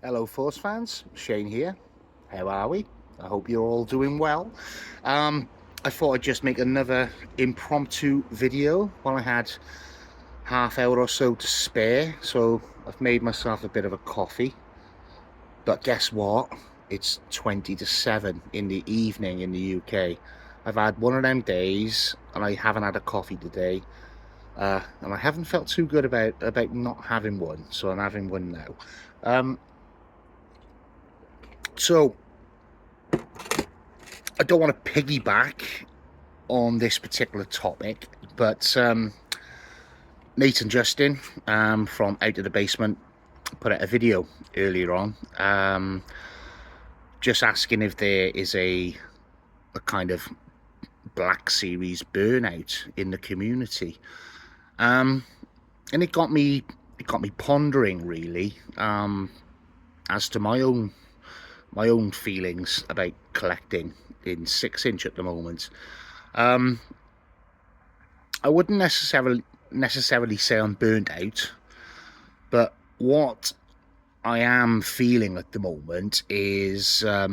Hello Force fans, Shane here. How are we? I hope you're all doing well. Um, I thought I'd just make another impromptu video while I had half hour or so to spare. So I've made myself a bit of a coffee. But guess what? It's 20 to 7 in the evening in the UK. I've had one of them days and I haven't had a coffee today. And I haven't felt too good about not having one, so I'm having one now. So I don't want to piggyback on this particular topic, but Nate and Justin from Out of the Basement put out a video earlier on, just asking if there is a kind of Black Series burnout in the community, and it got me pondering really, as to my own feelings about collecting in 6-inch at the moment. I wouldn't necessarily say I'm burnt out, but what I am feeling at the moment is a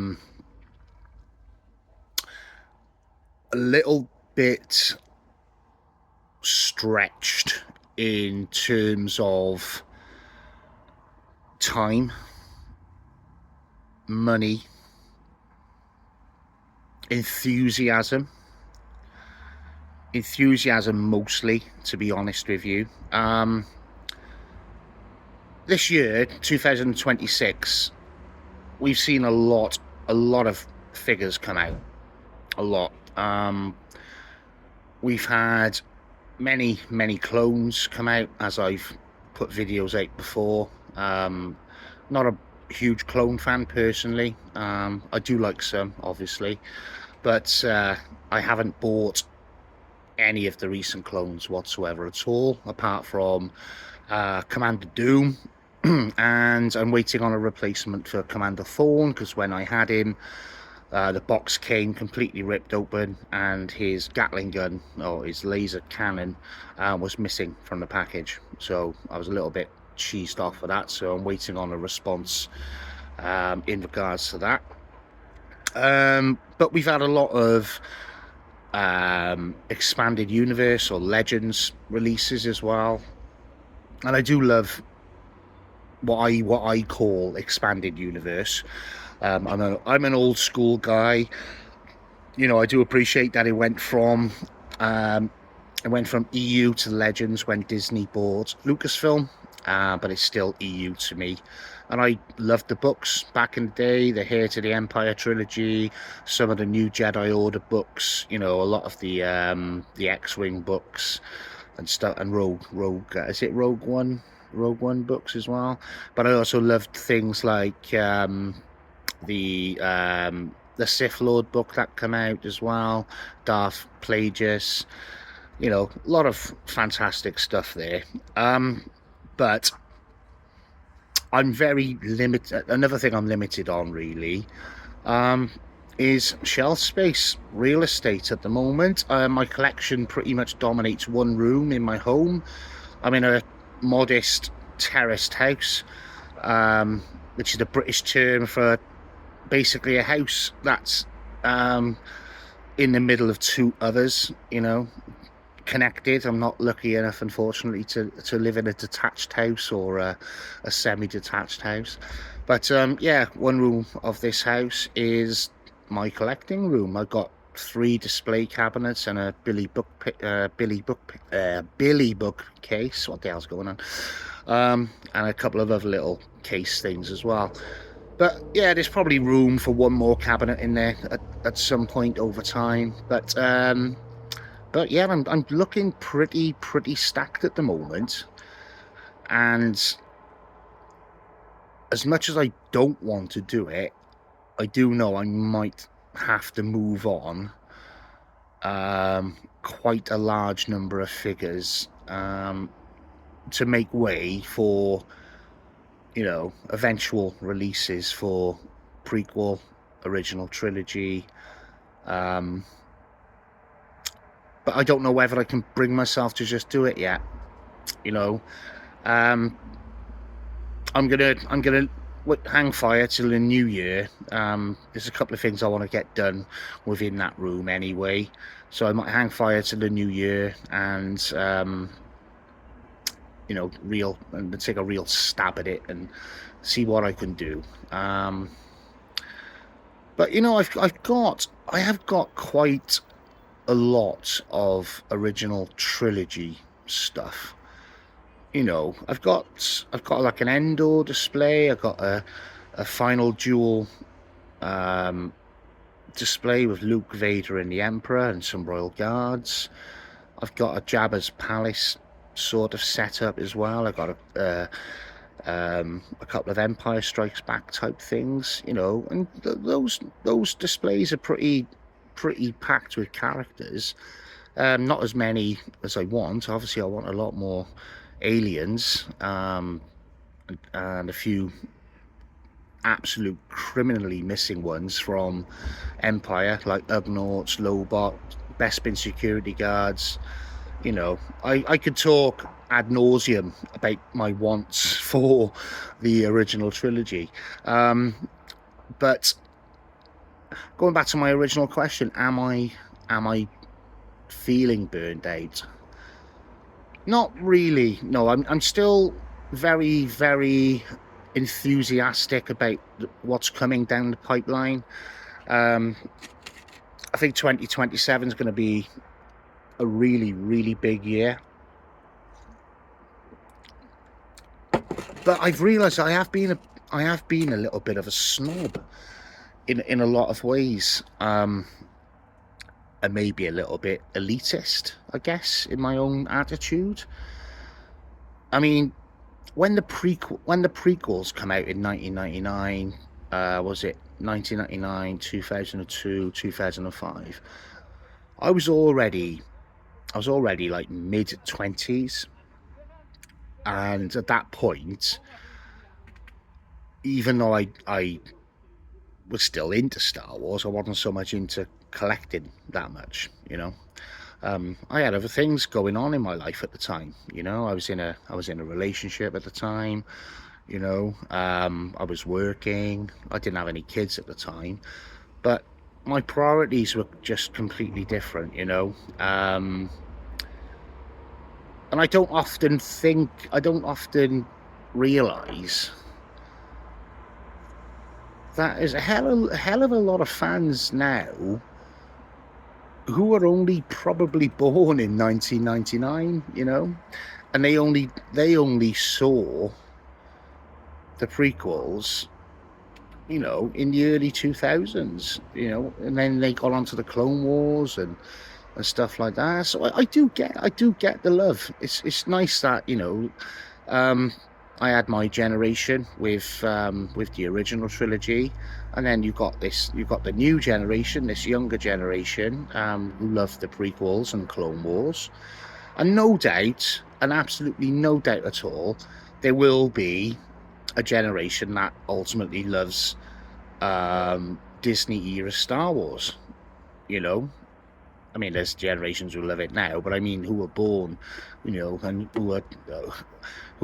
little bit stretched in terms of time, money, enthusiasm mostly, to be honest with you. This year, 2026, we've seen a lot of figures come out. A lot. We've had many clones come out, as I've put videos out before. Not a huge clone fan personally. I do like some, obviously, but I haven't bought any of the recent clones whatsoever at all, apart from Commander Doom. And I'm waiting on a replacement for Commander Thorn, because when I had him, the box came completely ripped open and his Gatling gun, or his laser cannon, was missing from the package. So I was a little bit cheesed off for that, so I'm waiting on a response in regards to that. But we've had a lot of expanded universe or legends releases as well, and I do love what I call expanded universe. I'm an old school guy. You know, I do appreciate that it went from EU to Legends when Disney bought Lucasfilm, but it's still EU to me. And I loved the books back in the day, the Heir to the Empire trilogy, some of the new Jedi Order books, you know, a lot of the X-Wing books and stuff, and Rogue is it Rogue One books as well. But I also loved things like the Sith Lord book that came out as well, Darth Plagueis. You know, a lot of fantastic stuff there. But I'm very limited. Another thing I'm limited on really is shelf space, real estate at the moment. My collection pretty much dominates one room in my home. I'm in a modest terraced house, which is a British term for basically a house that's in the middle of two others, you know, connected. I'm not lucky enough, unfortunately, to live in a detached house or a semi-detached house. But yeah, one room of this house is my collecting room. I've got 3 display cabinets and a Billy book case. What the hell's going on? And a couple of other little case things as well. But yeah, there's probably room for one more cabinet in there at some point over time. But yeah, I'm looking pretty stacked at the moment. And as much as I don't want to do it, I do know I might have to move on quite a large number of figures to make way for, you know, eventual releases for prequel, original trilogy. But I don't know whether I can bring myself to just do it yet. You know, I'm gonna hang fire till the new year. There's a couple of things I want to get done within that room anyway, so I might hang fire till the new year and you know, take a real stab at it and see what I can do. But you know, I have got quite a lot of original trilogy stuff. You know, I've got like an Endor display. I've got a Final Duel display with Luke, Vader, and the Emperor, and some Royal Guards. I've got a Jabba's Palace sort of setup as well. I've got a couple of Empire Strikes Back type things, you know, and those displays are pretty packed with characters. Not as many as I want. Obviously, I want a lot more aliens, and a few absolute criminally missing ones from Empire, like Ugnaughts, Lobot, Bespin security guards. You know, I could talk ad nauseum about my wants for the original trilogy. But going back to my original question, am I feeling burned out? Not really. No, I'm still very, very enthusiastic about what's coming down the pipeline. I think 2027 is going to be a really, really big year. But I've realised I have been a little bit of a snob in a lot of ways. And maybe a little bit elitist, I guess, in my own attitude. I mean, when the prequels come out in 1999, was it 1999, 2002, 2005? I was already like mid-20s, and at that point, even though I was still into Star Wars, I wasn't so much into collecting that much, you know. I had other things going on in my life at the time, you know. I was in a relationship at the time, you know. I was working. I didn't have any kids at the time, but my priorities were just completely different, you know. And I don't often realize that there's a hell of a lot of fans now who are only probably born in 1999, you know, and they only saw the prequels, you know, in the early 2000s, you know, and then they got onto the Clone Wars and stuff like that. So I do get the love. It's nice that, you know, I had my generation with the original trilogy, and then you've got the new generation, this younger generation, who love the prequels and Clone Wars. And no doubt, and absolutely no doubt at all, there will be a generation that ultimately loves Disney era Star Wars, you know. I mean, there's generations who love it now, but I mean, who were born, you know, and who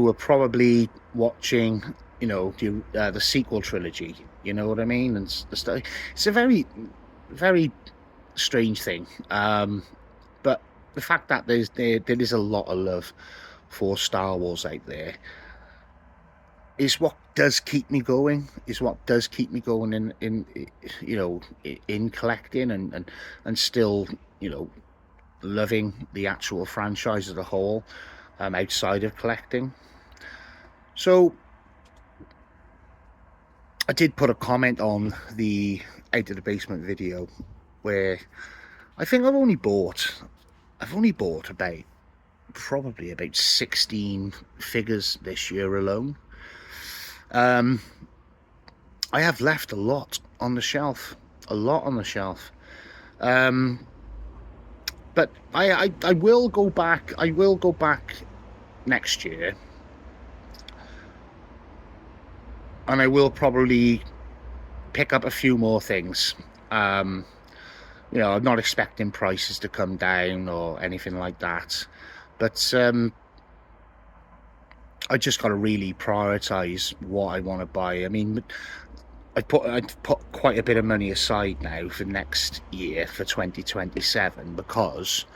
are probably watching, you know, the sequel trilogy. You know what I mean? And the stuff. It's a very, very strange thing. But the fact that there is a lot of love for Star Wars out there is what does keep me going. Is what does keep me going in you know, in collecting and still, you know, loving the actual franchise as a whole, outside of collecting. So I did put a comment on the Out of the Basement video where I think I've only bought probably about 16 figures this year alone. I have left a lot on the shelf, but I will go back. I will go back next year, and I will probably pick up a few more things. You know, I'm not expecting prices to come down or anything like that, but I just got to really prioritize what I want to buy. I mean, I've put quite a bit of money aside now for next year, for 2027, because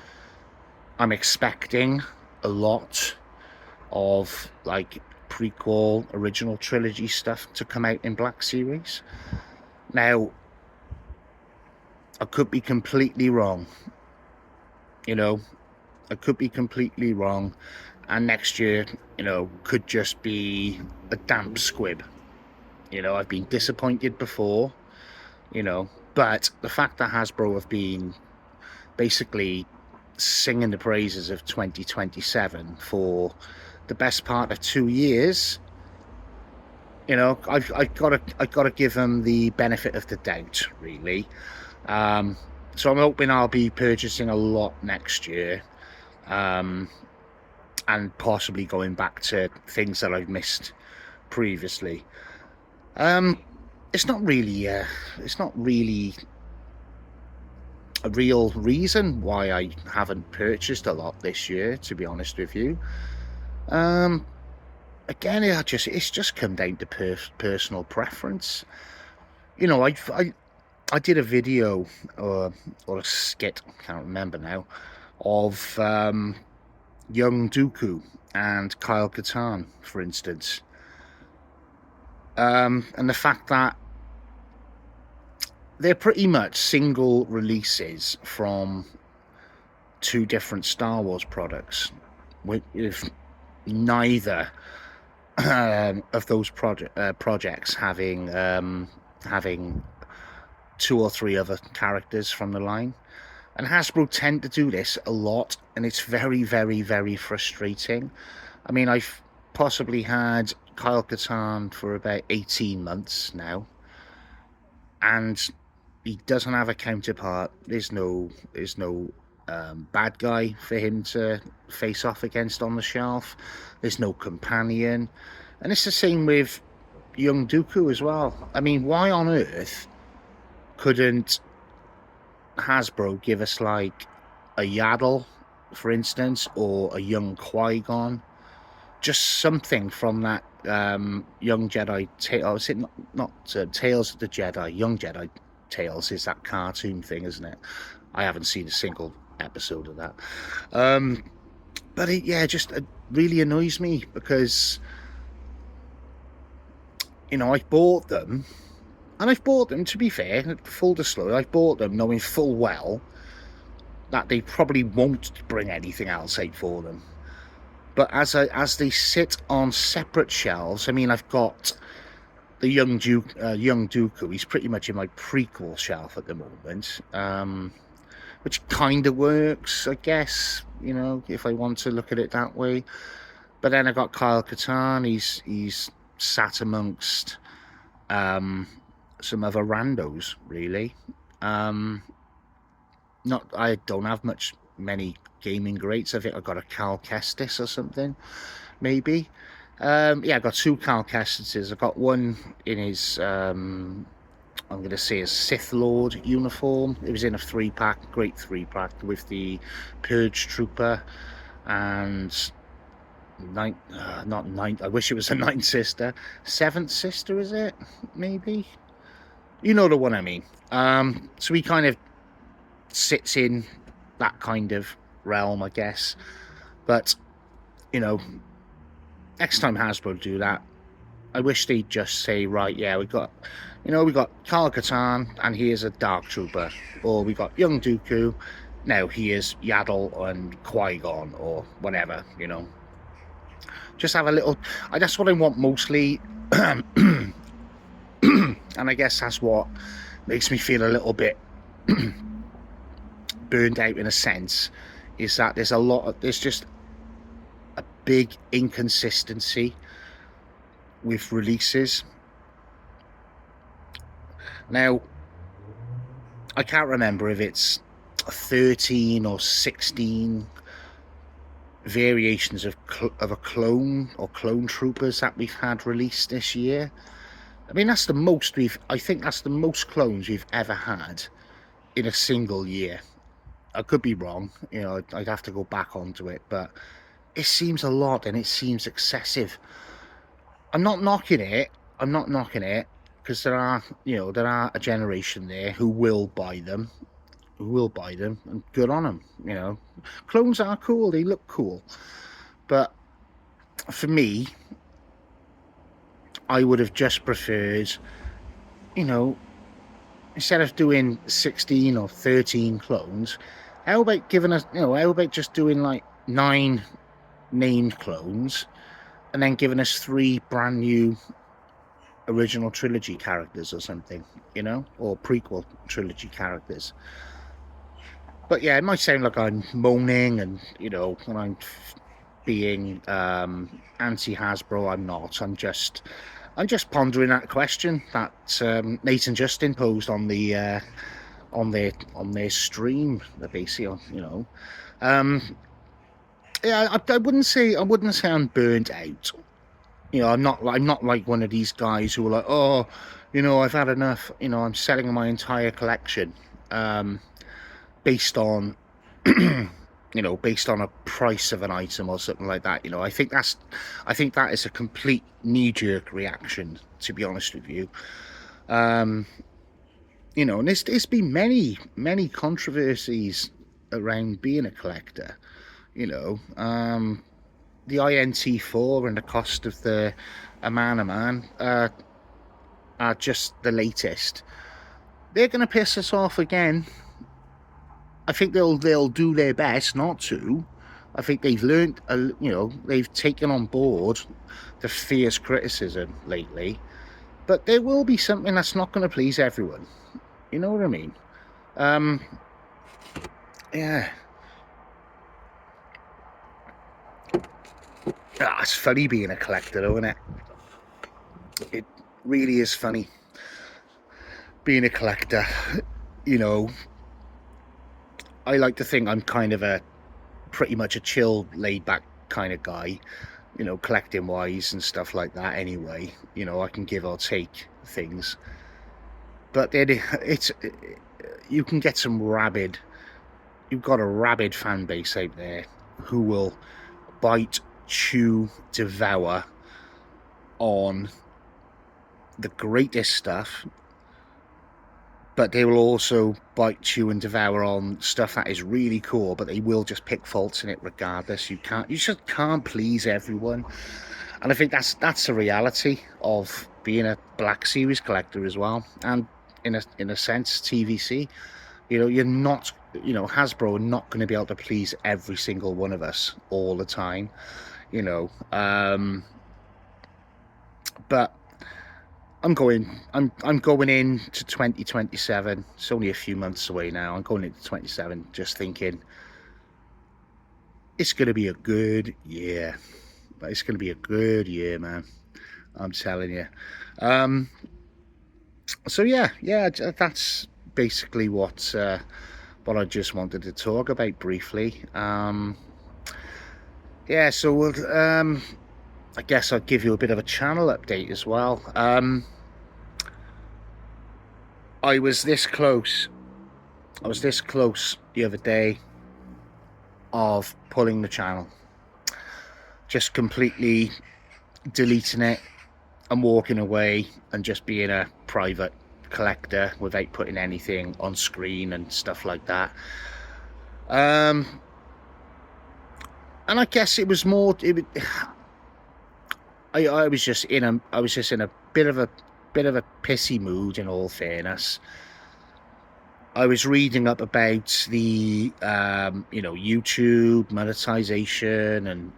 I'm expecting a lot of like prequel original trilogy stuff to come out in Black Series. Now, I could be completely wrong, you know, I could be completely wrong, and next year, you know, could just be a damp squib. You know, I've been disappointed before, you know, but the fact that Hasbro have been basically singing the praises of 2027 for the best part of 2 years, you know, I've got to give them the benefit of the doubt, really. So I'm hoping I'll be purchasing a lot next year, and possibly going back to things that I've missed previously. It's not really a real reason why I haven't purchased a lot this year, to be honest with you. Again, it's just come down to personal preference. You know, I did a video or a skit, I can't remember now, of young Dooku and Kyle Katarn, for instance. And the fact that they're pretty much single releases from two different Star Wars products, with neither of those projects having two or three other characters from the line. And Hasbro tend to do this a lot, and it's very, very, very frustrating. I mean, I've possibly had Kyle Katarn for about 18 months now, and he doesn't have a counterpart. There's no bad guy for him to face off against on the shelf. There's no companion, and it's the same with young Dooku as well. I mean, why on earth couldn't Hasbro give us like a Yaddle, for instance, or a young Qui-Gon? Just something from that Young Jedi Tale. Is it not Tales of the Jedi? Young Jedi Tales is that cartoon thing, isn't it? I haven't seen a single episode of that. But it just really annoys me, because, you know, I bought them, and I've bought them, to be fair, full disclosure, I've bought them knowing full well that they probably won't bring anything else out for them. But as they sit on separate shelves, I mean, I've got the young Dooku. He's pretty much in my prequel shelf at the moment, which kind of works, I guess, you know, if I want to look at it that way. But then I've got Kyle Katarn. He's sat amongst some other randos, really. I don't have many gaming greats. I think I've got a Cal Kestis or something, maybe. I got two Cal Kestises. I've got one in his I'm going to say his Sith Lord uniform. It was in a 3-pack, great 3-pack, with the Purge Trooper and I wish it was a 9th sister. 7th sister, is it? Maybe? You know the one I mean. So he kind of sits in that kind of realm, I guess. But, you know, next time Hasbro do that, I wish they'd just say, right, yeah, we got Kyle Katarn, and he is a Dark Trooper. Or we got young Dooku, now he is Yaddle and Qui-Gon, or whatever, you know. Just have a little... that's what I want mostly. And I guess that's what makes me feel a little bit burned out, in a sense, is that there's just a big inconsistency with releases. Now, I can't remember if it's 13 or 16 variations of a clone or clone troopers that we've had released this year. I mean, that's the most I think that's the most clones we've ever had in a single year. I could be wrong, you know, I'd have to go back onto it, but it seems a lot and it seems excessive. I'm not knocking it. I'm not knocking it, because there are, there are a generation there who will buy them, and good on them. Clones are cool. They look cool. But for me, I would have just preferred, instead of doing 16 or 13 clones, how about giving us, how about just doing like 9 named clones and then giving us 3 brand new original trilogy characters or something, or prequel trilogy characters. But yeah, it might sound like I'm moaning and, when I'm being anti-Hasbro. I'm not. I'm just pondering that question that Nathan Justin posed on the on their stream. Basically, yeah, I wouldn't say I'm burnt out. I'm not like one of these guys who are like, oh, I've had enough. I'm selling my entire collection based on based on a price of an item or something like that. I think that is a complete knee-jerk reaction, to be honest with you. And there's been many controversies around being a collector. The INT4 and the cost of the A Man are just the latest. They're going to piss us off again. I think they'll do their best not to. I think they've learned, they've taken on board the fierce criticism lately. But there will be something that's not going to please everyone. You know what I mean? Yeah. It's funny being a collector, though, isn't it? It really is funny being a collector. I like to think I'm kind of pretty much a chill, laid-back kind of guy, collecting wise and stuff like that. Anyway, I can give or take things, but then you can get some rabid. You've got a rabid fan base out there who will bite, chew, devour on the greatest stuff, but they will also bite, chew, and devour on stuff that is really cool, but they will just pick faults in it regardless. You just can't please everyone. And I think that's the reality of being a Black Series collector as well. And in a sense, TVC, you're not, Hasbro are not going to be able to please every single one of us all the time, but I'm going into 2027. It's only a few months away now. I'm going into 27 just thinking it's going to be a good year. But it's going to be a good year, man. I'm telling you. So yeah, that's basically what I just wanted to talk about briefly. Yeah, so we'll I guess I'll give you a bit of a channel update as well. I was this close the other day of pulling the channel, just completely deleting it and walking away and just being a private collector without putting anything on screen and stuff like that. And I guess it was more. I was just in a bit of a pissy mood, in all fairness. I was reading up about the YouTube monetization, and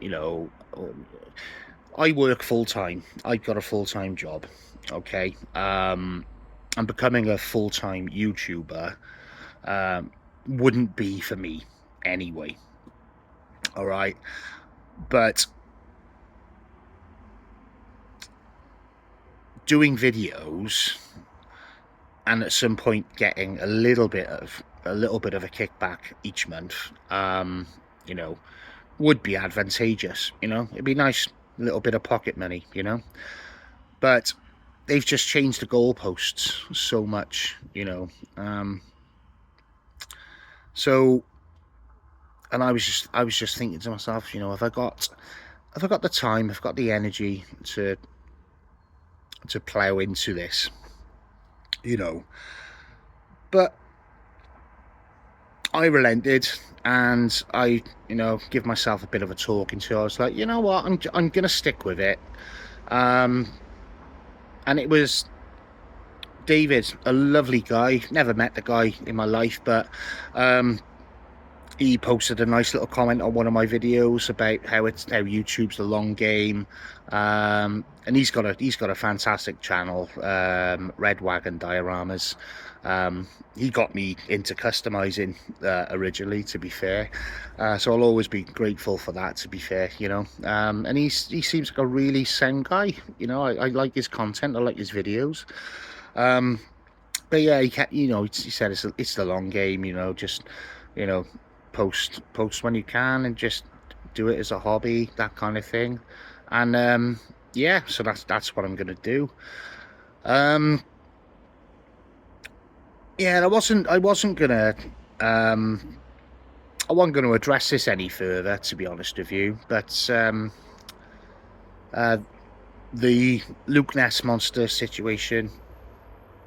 I work full-time. I've got a full-time job, okay? And becoming a full-time YouTuber wouldn't be for me anyway, all right? But doing videos and at some point getting a little bit of a kickback each month, would be advantageous. It'd be nice little bit of pocket money, but they've just changed the goalposts so much, so And I was just thinking to myself, you know, have I got the time, have I got the energy to plough into this, you know? But I relented, and I, you know, give myself a bit of a talking to. I was like, you know what, I'm gonna stick with it. And it was David, a lovely guy. Never met the guy in my life, but he posted a nice little comment on one of my videos about how YouTube's the long game, and he's got a fantastic channel, Red Wagon Dioramas. He got me into customizing originally, to be fair, so I'll always be grateful for that, to be fair, you know. And he seems like a really sound guy, you know. I like his content, I like his videos. But yeah, he said it's the long game, you know. Just, you know, post when you can, and just do it as a hobby, that kind of thing. And yeah, so that's what I'm gonna do. Yeah, I wasn't gonna address this any further, to be honest with you, but the Luke Ness monster situation,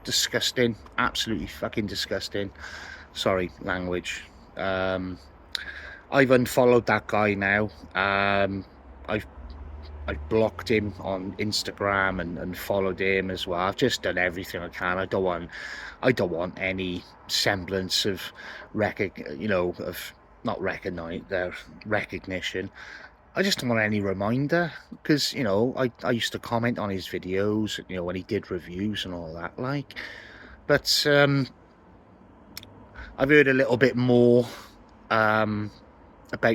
disgusting, absolutely fucking disgusting. Sorry, language. I've unfollowed that guy now. I've blocked him on Instagram and followed him as well. I've just done everything I can. I don't want any semblance of not recognize their recognition. I just don't want any reminder, because, you know, I used to comment on his videos, you know, when he did reviews and all that, like. But I've heard a little bit more about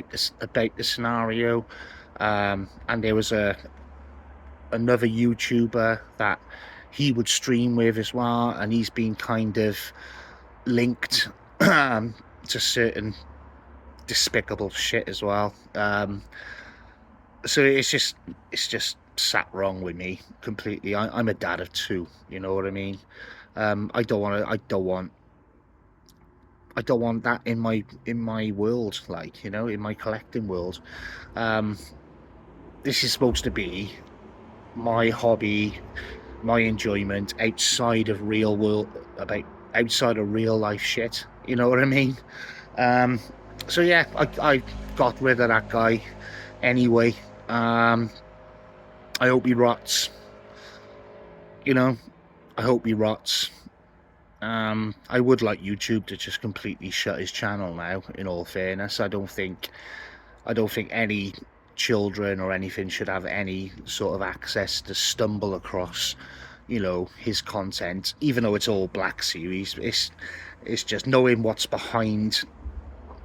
the scenario, and there was another YouTuber that he would stream with as well, and he's been kind of linked to certain despicable shit as well. So it's just sat wrong with me completely. I'm a dad of two, you know what I mean. I don't want that in my world, like, you know, in my collecting world. This is supposed to be my hobby, my enjoyment outside of real life shit, you know what I mean. So yeah, I got rid of that guy anyway. I hope he rots, you know. I hope he rots. I would like YouTube to just completely shut his channel now, in all fairness. I don't think any children or anything should have any sort of access to stumble across, you know, his content, even though it's all Black Series. It's just knowing what's behind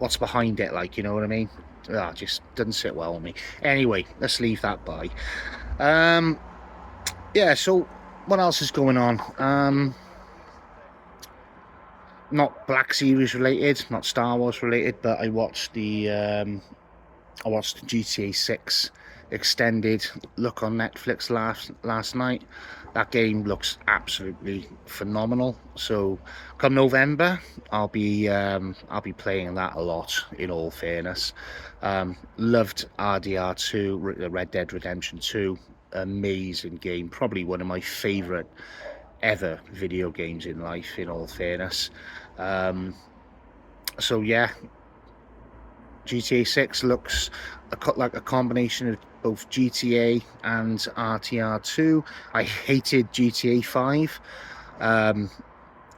it, like, you know what I mean. Just doesn't sit well with me. Anyway, let's leave that by. Yeah, so what else is going on? Not Black Series related, not Star Wars related, but I watched the GTA 6 extended look on Netflix last night. That game looks absolutely phenomenal. So come November, I'll be playing that a lot, in all fairness. Loved RDR2, Red Dead Redemption 2. Amazing game, probably one of my favorite ever video games in life, in all fairness. So yeah, GTA 6 looks like a combination of both GTA and RDR2. I hated GTA 5. I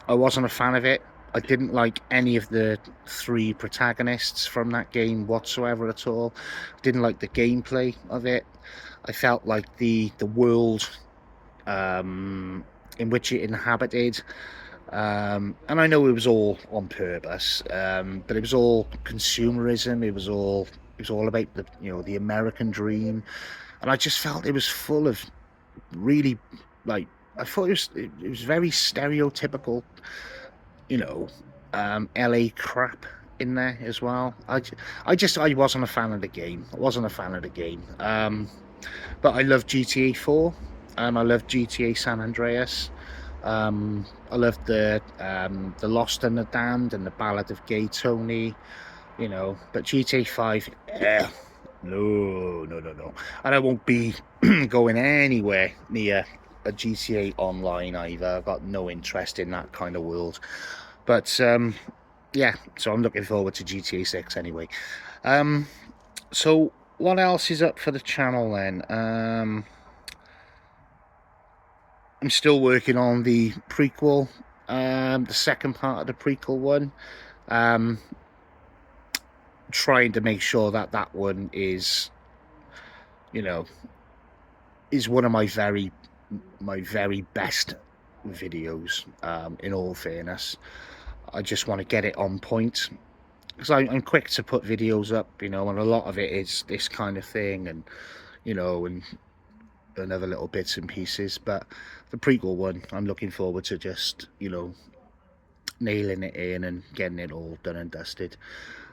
wasn't a fan of it. I didn't like any of the three protagonists from that game whatsoever at all. Didn't like the gameplay of it. I felt like the world in which it inhabited, and I know it was all on purpose, but it was all consumerism. It was all about the American dream, and I just felt it was full of really, like, I thought it was very stereotypical, you know, LA crap in there as well. I wasn't a fan of the game. But I love GTA 4. I love GTA San Andreas. I love the Lost and the Damned and the Ballad of Gay Tony. you know. But GTA 5, no, no, no, no. And I won't be going anywhere near a GTA Online either. I've got no interest in that kind of world. But yeah, so I'm looking forward to GTA 6 anyway. So what else is up for the channel then? I'm still working on the prequel, the second part of the prequel one. Trying to make sure that that one is, you know, is one of my very best videos. In all fairness, I just want to get it on point, because I'm quick to put videos up, you know, and a lot of it is this kind of thing, and you know, and other little bits and pieces. But the prequel one, I'm looking forward to just, you know, nailing it in and getting it all done and dusted.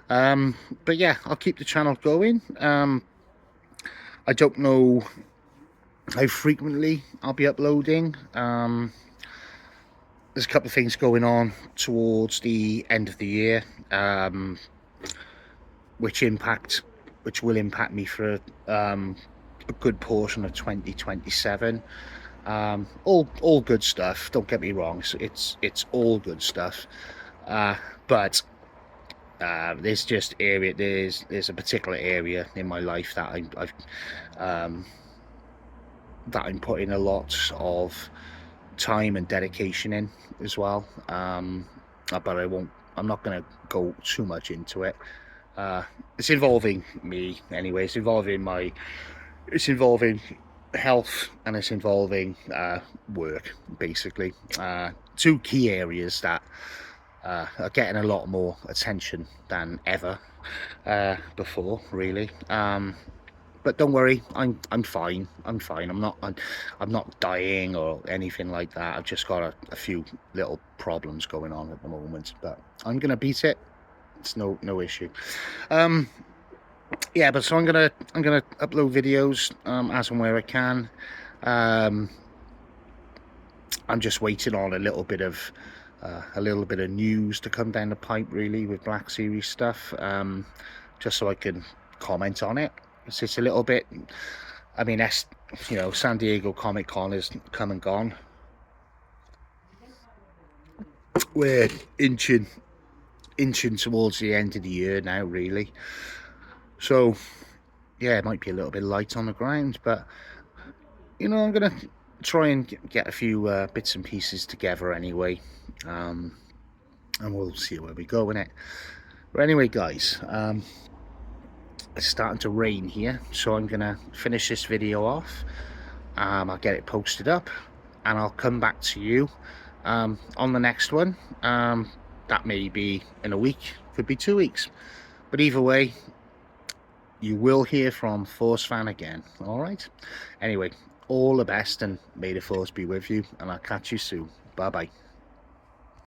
But yeah, I'll keep the channel going. I don't know how frequently I'll be uploading. There's a couple of things going on towards the end of the year, which will impact me for a good portion of 2027. All good stuff, don't get me wrong, it's all good stuff, but there's just there's a particular area in my life that I'm putting a lot of time and dedication in as well, but I'm not going to go too much into it. It's involving me anyway. It's involving health, and it's involving work, basically. Two key areas that are getting a lot more attention than ever before, really. But don't worry, I'm fine. I'm fine. I'm not dying or anything like that. I've just got a few little problems going on at the moment, but I'm gonna beat it. It's no issue. Yeah, but so I'm gonna upload videos as and where I can. I'm just waiting on a little bit of news to come down the pipe, really, with Black Series stuff, just so I can comment on it. It's a little bit, I mean, you know, San Diego Comic Con has come and gone. We're inching towards the end of the year now, really. So yeah, it might be a little bit light on the ground, but you know, I'm gonna try and get a few bits and pieces together anyway, and we'll see where we go in it. But anyway, guys, it's starting to rain here, so I'm gonna finish this video off. I'll get it posted up, and I'll come back to you on the next one. That may be in a week, could be 2 weeks, but either way, you will hear from Force Fan again. All right, anyway, all the best, and may the Force be with you, and I'll catch you soon. Bye bye.